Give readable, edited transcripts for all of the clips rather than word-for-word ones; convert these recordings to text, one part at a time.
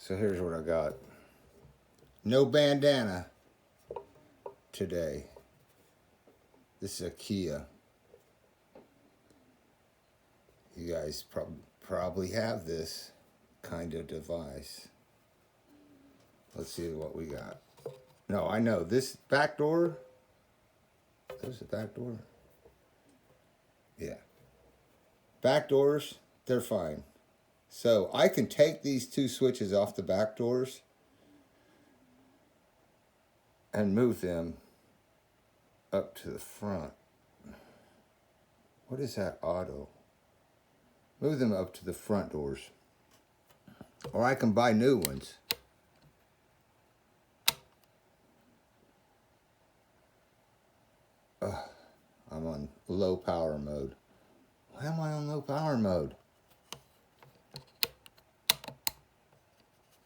So here's what I got. No bandana today. This is a Kia. You guys probably have this kind of device. Let's see what we got. No, I know. This back door. There's the back door. Yeah. Back doors, they're fine. So I can take these two switches off the back doors and move them up to the front. What is that auto? Move them up to the front doors. Or I can buy new ones. I'm on low power mode. Why am I on low power mode?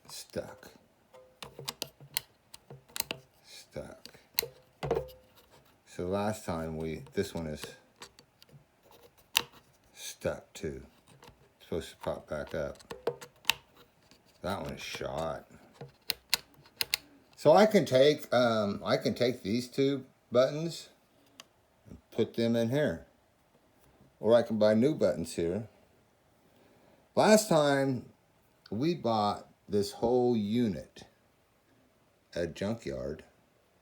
Stuck. So last time this one is stuck too. It's supposed to pop back up. That one is shot. So I can take these two buttons and put them in here. Or I can buy new buttons here. Last time we bought this whole unit at Junkyard.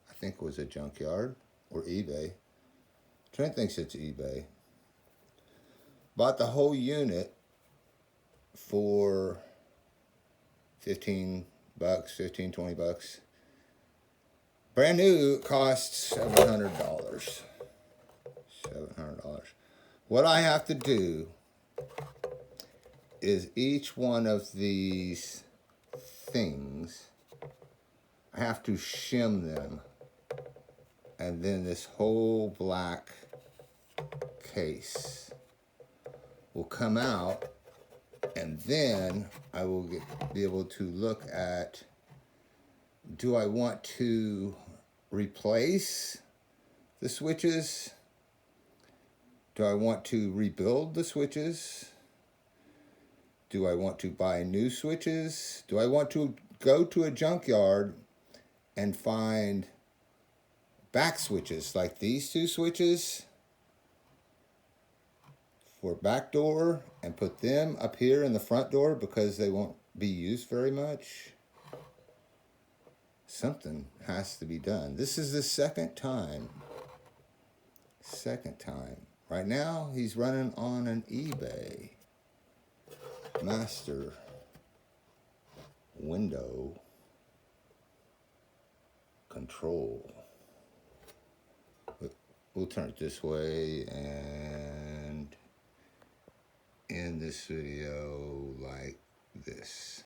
I think it was a Junkyard or eBay. Trent thinks it's eBay. Bought the whole unit for 15 bucks, 15, 20 bucks. Brand new, it costs $700. $700. What I have to do is each one of these things, I have to shim them. And then this whole black case will come out, and then I will be able to look at, do I want to replace the switches? Do I want to rebuild the switches? Do I want to buy new switches? Do I want to go to a junkyard and find back switches like these two switches for back door and put them up here in the front door because they won't be used very much? Something has to be done. This is the second time. Right now, he's running on an eBay master window control. We'll turn it this way and end this video like this.